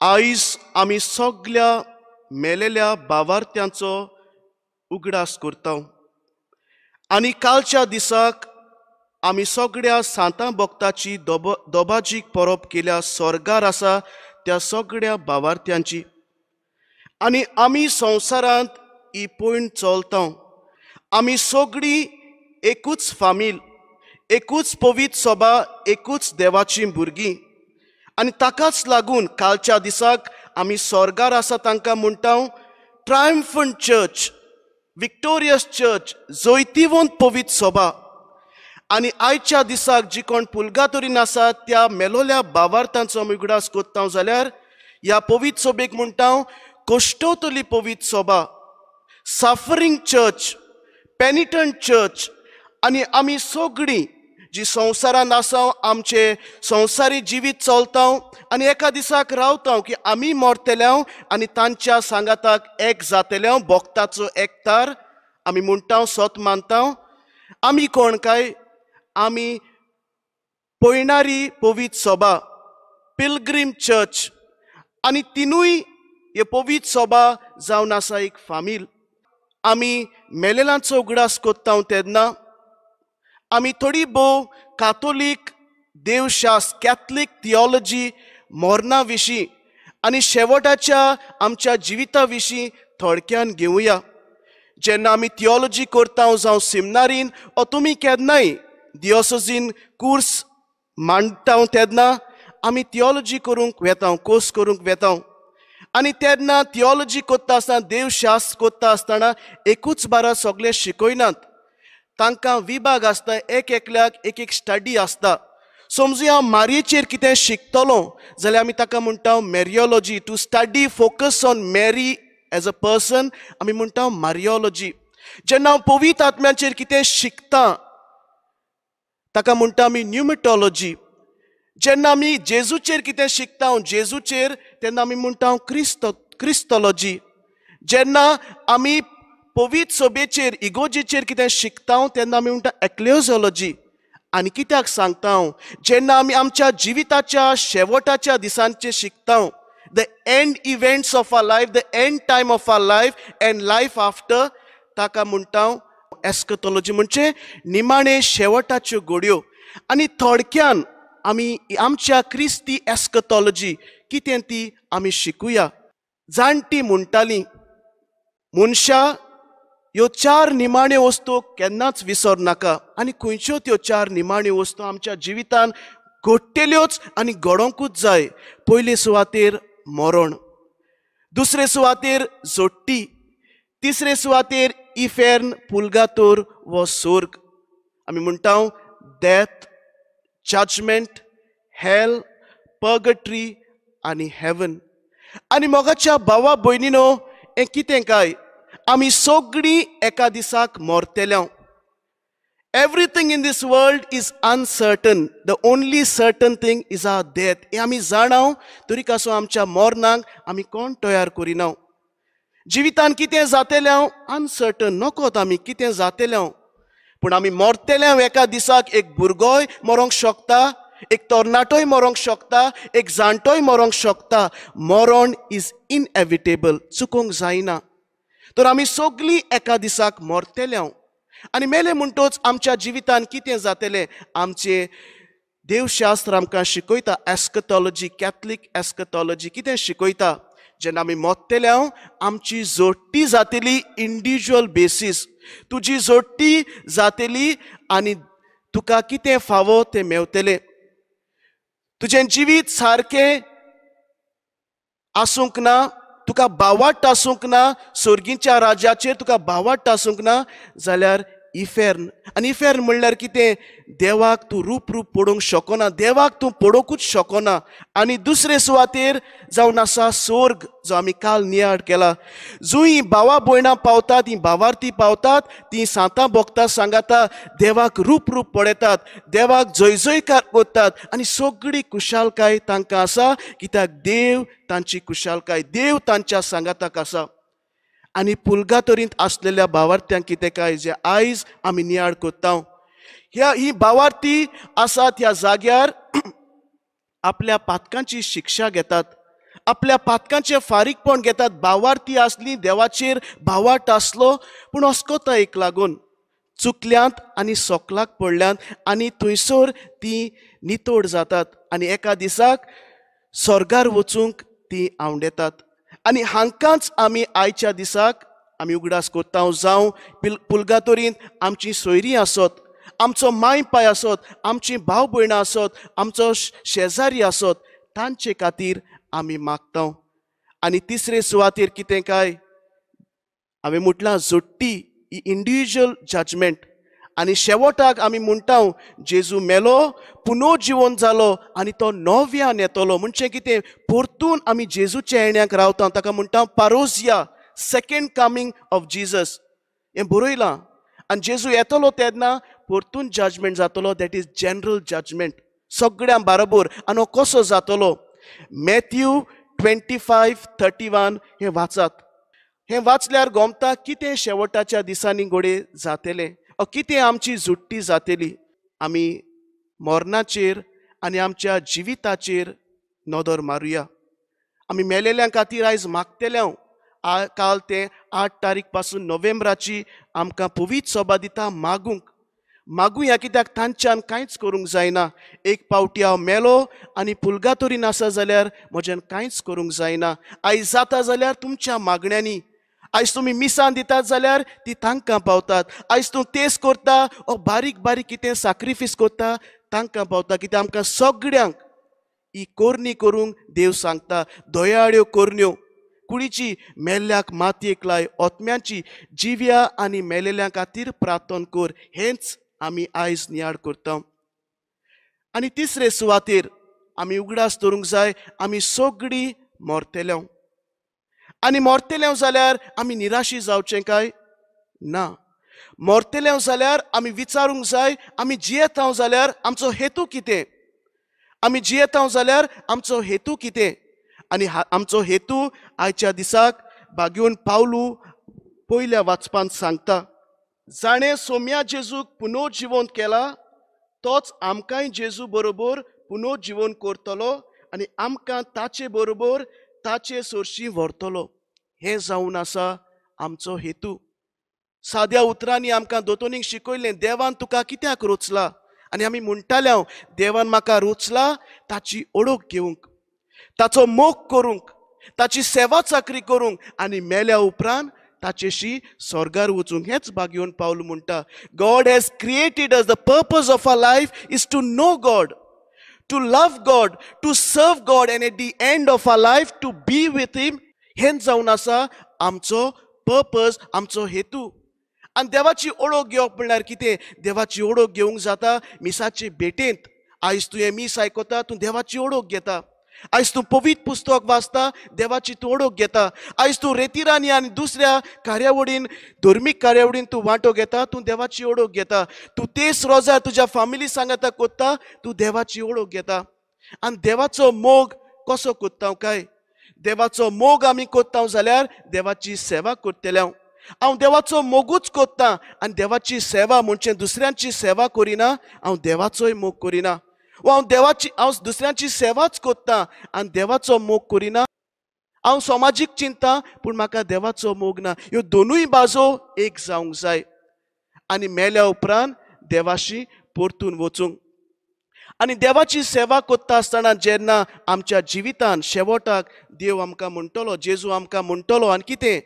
आयज आमी सगळ्या मेलेल्या भावार्थ्यांचो उगडास करता आनी कालच्या दिसाक आमी सगळ्या सांतां भक्ताची दोबाजीक परब केल्या स्वर्गार आसा त्या सगळ्या भावार्थ्यांची। आनी आमी संवसारांत ही पयण चलता, आमी सगळीं एकूच फामील, एकूच पवित्र सभा, एकूच देवाची भुरगीं। आनी ताकाच लागून कालच्या दिसाक आमी स्वर्गार आसा तांकां म्हणटा ट्रायम्फंट चर्च, विक्टोरियस चर्च, जैतिवंत पवित्र सभा। आनी आयच्या दिसाक जी कोण पुलगातोरीन आसा त्या मेलोल्या भावार्थांचो आमी उगडास कोत्ता जाल्यार ह्या पवित्र सभेक म्हणटा कोश्टोतली पवित्र सभा, सफरींग चर्च, पेनिटंट चर्च। आनी आमी सगळीं जी संवसारान आसा आमचे संवसारी जिवीत चलता आनी एका दिसाक रावता की आमी मरतल्या आनी तांच्या सांगाताक एक जातल्या भक्ताचो एकतार आमी म्हणटा सत मानता। आमी कोण काय, आमी पळयणारी पवित्र सभा, पिलग्रीम चर्च। आनी तिनूय हे पवित्र सभा जावन आसा एक फामील। आमी मेलेल्यांचो उगडास कोत्ता तेन्ना आमी थोडी भोव कातोलीक देवशास्त्र, कॅथलीक थियोलॉजी मोरणा विशीं आनी शेवटाच्या आमच्या जिविता विशीं थोडक्यान घेवया। जेन्ना आमी थियोलॉजी करता जावं सेमिनारीन वा तुमी केन्नाय दियोसोजीन कोर्स मांडटा तेन्ना आमी थियोलॉजी करूंक वेता, कोर्स करूंक वेता। आनी तेन्ना थियोलॉजी कोत्ता आसतना, देवशास्त्र कोत्ता आसतना एकूच बारा सगळे शिकयनात, तांकां विभाग आसता, एक एकल्याक एक एक स्टडी आसता। समजूं हांव मारयेचेर कितें शिकतलो जाल्यार आमी ताका म्हणटा मॅरियोलॉजी, टू स्टडी फोकस ऑन मॅरी एज अ पर्सन आमी म्हणटा मारियोलॉजी। जेन्ना हांव पवित्र आत्म्याचेर कितें शिकता ताका म्हणटा आमी न्यूमेटॉलॉजी। जेन्ना आमी जेजूचेर कितें शिकता जेजूचेर तेन्ना आमी म्हणटा क्रिस्तॉलॉजी। जेन्ना आमी पवित्र सभेचेर इगोजेचेर कितें शिकता तेन्ना आमी म्हणटा एक्लेसियोलॉजी। आनी कित्याक सांगता जेन्ना आमी आमच्या जिविताच्या शेवटाच्या दिसांचेर शिकता, the end events of our life, the end time of our life end life after, ताका म्हणटा एस्कटोलॉजी, म्हणजे निमाणे शेवटाच्यो घडयो। आनी थोडक्यान आमी आमच्या क्रिस्ती एस्कटोलॉजी कितें ती आमी शिकुया। जाणटी म्हणटालीं मनशा ह्यो चार निमाण्यो वस्तू केन्नाच विसर नाका। आनी खंयच्यो त्यो चार निमाण्यो वस्तू आमच्या जिवितान घडटल्योच आनी घडोंकूच जाय। पयले सुवातेर मरण, दुसरे सुवातेर जोडटी, तिसरे सुवातेर इफेर्न, पुलगातोर वो सोर्ग। आमी म्हणटा डेथ, जजमेंट, हेल, पर्गट्री आनी हेवन। आनी मोगाच्या भावा भयणीनो, हें कितें काय, आमी सगळीं एका दिसाक मरतल्या। Everything in this world is uncertain, the only certain thing is our death. हें आमी जाणा, तरी आसून आमच्या मरणाक आमी कोण तयार करिना। जिवितान कितें जातलें अनसर्टन, नकोत आमी कितें जातलें, पूण आमी मरतल्या एका दिसाक। एक भुरगोय मरोंक शकता, एक तरणाटोय मरोंक शकता, एक जाणटोय मरोंक शकता। मरण इज इनएविटेबल, चुकोंक जायना। तर आमी सगळीं एका दिसाक मरतल्या। आनी मेले म्हणटोच आमच्या जिवितान कितें जातलें, आमचें देवशास्त्र आमकां शिकयता, एस्कटोलॉजी, कॅथलीक एस्कटोलॉजी कितें शिकयता। जेन्ना आमी मरतल्या आमची जोडटी जातली इंडिविज्युअल बेसीस, तुजी जोडटी जातली आनी तुका कितें फावो तें मेवतलें। तुजें जिवीत सारकें आसूंक ना, तुका भावार्थ आसूंक ना, सर्गीच्या राज्याचेर तुका भावार्थ आसूंक ना जाल्यार इफेर्न। आनी इफेर्न म्हणल्यार कितें, देवाक तूं रूप पडोवंक शकना, देवाक तूं पडोवंकूच शकना। आनी दुसरे सुवातेर जावन आसा सोर्ग, जो आमी काल नियाळ केला। जूंय भावा भयणां पावतात, तीं भावार्थी पावतात, तीं सांतां भक्तां सांगाता देवाक रूप पडयतात, देवाक जयकार करतात आनी सगळी कुशालकाय तांकां आसा, कित्याक देव तांची कुशालकाय, देव तांच्या सांगाताक आसा। आनी पुलगातोरींत आसलेल्या भावार्थ्यांक कितें काय, जे आयज आमी नियाळ कोत्ता, ही भावार्थी आसात ह्या जाग्यार आपल्या पातकांची शिक्षा घेतात आपल्या पातकांचे फारीकपण घेतात. भावार्थी असली, देवाचेर भावार्थ असलो, पूण अस्कोता एक लागून चुकल्यांत आनी सोकलाक पडल्यांत आनी थंयसर ती नितोड जातात आनी एका दिसाक स्वर्गार वचूंक ती आवंडेतात. आनी हांकांच आमी आयच्या दिसाक आमी उगडास कोत्ता जावं पुलगातोरींत आमची सोयरीं आसत, आमचो माय पाय आसत, आमची भाव भयणां आसत, आमचो शेजारी आसत, तांचे खातीर आमी मागता. आनी तिसरे सुवातेर कितें काय हांवें म्हटलां जोडटी ही इंडिविज्युअल जजमेंट. आनी शेवटाक आमी म्हणटा जेजू मेलो, पुनर्जीवन जालो आनी तो नव्यान येतलो. म्हणजे कितें परतून आमी जेजूच्या येण्याक रावता. ताका म्हणटा पारोसिया, सेकंड कमिंग ऑफ जिजस. हें बरयलां. आनी जेजू येतलो तेन्ना परतून जजमेंट जातलो. दॅट इज जनरल जजमेंट सगळ्यां बरोबर. आनी हो कसो जातलो? मॅथ्यू 25:31 हें वाचात. हें वाचल्यार गोमता कितें शेवटाच्या दिसांनी घोडे जातलें, कितें आमची जुट्टी जातली. आमी मरणाचेर आनी आमच्या जिविताचेर नदर मारुया. आमी मेलेल्यां खातीर आयज मागतले. काल ते 8 तारीख पासून नोव्हेंबराची आमकां पवित्र सभा दिता मागुया, कित्याक तांच्यान कांयच करूंक जायना. एक पावटी हांव मेलो आनी पुलगातोरीन आसा जाल्यार म्हज्यान कांयच करूंक जायना. आयज जाता जाल्यार तुमच्या मागण्यांनी. आयज तुमी मिसां दितात जाल्यार ती तांकां पावतात. आयज तूं तेस करता ओ बारीक बारीक कितें सॅक्रिफीस करता तांकां पावता. कित्याक आमकां सगळ्यांक ही कोरणी करूंक देव सांगता. दोयाळ्यो कोरण्यो कुडीची मेल्ल्याक मातयेक लाय, ओतम्यांची जिव्या आनी मेलेल्यां खातीर प्रार्थना कर. हेंच आमी आयज नियाळ करता. आनी तिसरे सुवातेर आमी उगडास दवरूंक जाय, आमी सगळीं मरतल्यो. आनी मरतल्यो जाल्यार आमी निराशी जावचें काय ना. मरतल्यो जाल्यार आमी विचारूंक जाय, आमी जियेता जाल्यार आमचो हेतू कितें? आमी जियेता जाल्यार आमचो हेतू कितें? आनी आमचो हेतू आयच्या दिसाक बागेवन पावलू पयल्या वाचपान सांगता. जाणें सोम्या जेजूक पुनर्जीवन केला, तोच आमकांय जेजू बरोबर पुनर्जीवन करतलो आनी आमकां ताचे बरोबर ताचे सोरशी व्हरतलो. हें जावन आसा आमचो हेतू. साद्या उतरांनी आमकां दोतोनीक शिकयलें, देवान तुका कित्याक रोचला? आनी आमी म्हणटाले देवान म्हाका रोचला ताची ओळख घेवंक, ताचो मोग करूंक, ताची सेवा चाकरी करूंक आनी मेल्या उपरांत ताचेशी स्वर्गार वचूंक. हेच बागेवन पावल म्हणटा. God has created us. The purpose of our life is to know God, to love God, to serve God, and at the end of our life to be with him. हें जावन आसा आमचो पर्पज, आमचो हेतू. आनी देवाची ओळख घेवप म्हणल्यार कितें? देवाची ओळख घेवंक जाता मिसाचे भेटेंत. आयज तुवें मीस आयकता, तूं देवाची ओळख घेता. आयज तूं पवित्र पुस्तक वाचता, देवाची तूं ओळख घेता. आयज तूं रेतिरांनी आनी दुसऱ्या कार्यावळीन, धर्मीक कार्यावळीन तूं वांटो घेता, तूं देवाची ओळख घेता. तूं तेच रोजार तुज्या फामिली सांगाता कोत्ता, तूं देवाची ओळख घेता. आनी देवाचो मोग कसो कोत्ता काय? देवाचो मोग आमी कोत्ता जाल्यार देवाची सेवा करतले. हांव देवाचो मोगूच कोत्ता आनी देवाची सेवा म्हणजे दुसऱ्यांची सेवा करिना, हांव देवाचोय मोग करिना. हांव दुसऱ्यांची सेवाच कोत्ता आनी देवाचो मोग करिना. हांव समाजीक चिंता पूण म्हाका देवाचो मोग ना. ह्यो दोनूय बाजू एक जावंक जाय आनी मेल्या उपरांत देवाशी परतून वचूंक. आनी देवाची सेवा कोत्ता आसतना जेन्ना आमच्या जिवितान शेवटाक देव आमकां म्हणटलो, जेजू आमकां म्हणटलो, आनी कितें?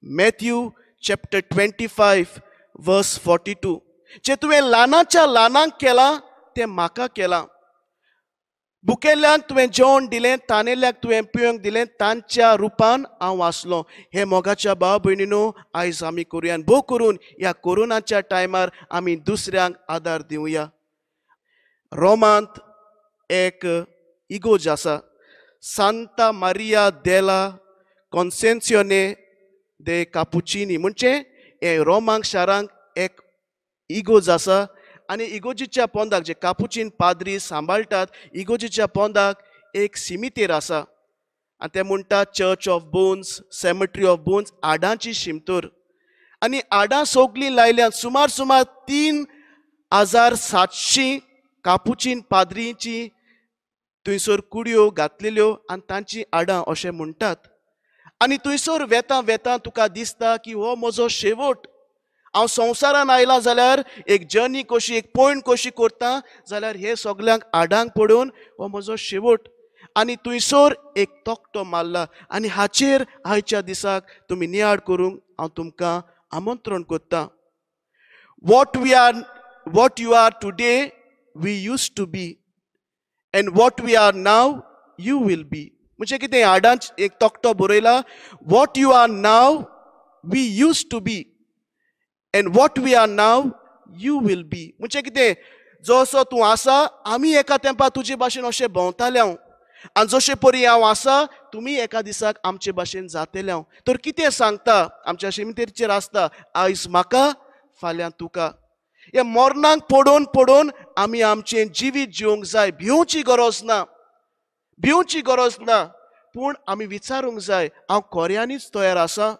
Matthew chapter 25:42. जे तुवें ल्हानाच्या ल्हानांक केलां तें म्हाका केलां. भुकेल्ल्यांक तुवें जेवण दिलें, तानेल्ल्याक तुवें पिवंक दिलें, तांच्या रुपान हांव आसलो. हे मोगाच्या भाव भयणीनो, आयज आमी करुया. भोव करून ह्या कोरोनाच्या टायमार आमी दुसऱ्यांक आदार दिवया. रोमांत एक इगोज आसा, सांता मारिया देला कॉन्सेन्सियोने दे कापुचिनी. म्हणजे हे रोमांक शारांक एक इगोज आसा आनी इगोजीच्या पोंदाक जे कापुचीन पाद्री सांबाळटात, इगोजीच्या पोंदाक एक सिमितेर आसा आनी ते म्हणटा church of bones, cemetery of bones, आडांची शिमतोर. आनी आडां सोगलीं लायल्यात. सुमार 3,700 कापुचीन पाद्रींची थंयसर कुडयो घातलेल्यो आनी तांची आडां अशें म्हणटात. आनी थंयसर वेतां वेतां तुका दिसता की हो म्हजो शेवट. हांव संवसारान आयलां जाल्यार एक जर्नी कशी, एक पॉयंट कशी करता जाल्यार हे सगल्यांक आडांक पडून हो म्हजो शेवट. आनी थंयसर एक तोकटो मारला आनी हाचेर आयच्या दिसाक तुमी नियाळ करूंक हांव तुमकां आमंत्रण करतां. what you are today we used to be and what we are now you will be. म्हणजे कितें आडांच एक तोकटो बरयला. what you are now we used to be and what we are now you will be. म्हणजे कितें, जो असो तूं आसा आमी एका तेंपा तुजे भाशेन अशें भोंवताले हांव, आनी जशे परी हांव आसा तुमी एका दिसाक आमचे भाशेन जातले हांव. तर कितें सांगता आमच्या शिमितेचेर आसता, आयज म्हाका फाल्यां तुका. हे मरणांक पडोवन पडोवन आमी आमचें जिवीत जिवंक जाय. भिवची गरज ना, भिवची गरज ना, पूण आमी विचारूंक जाय हांव खऱ्यांनीच तयार आसां.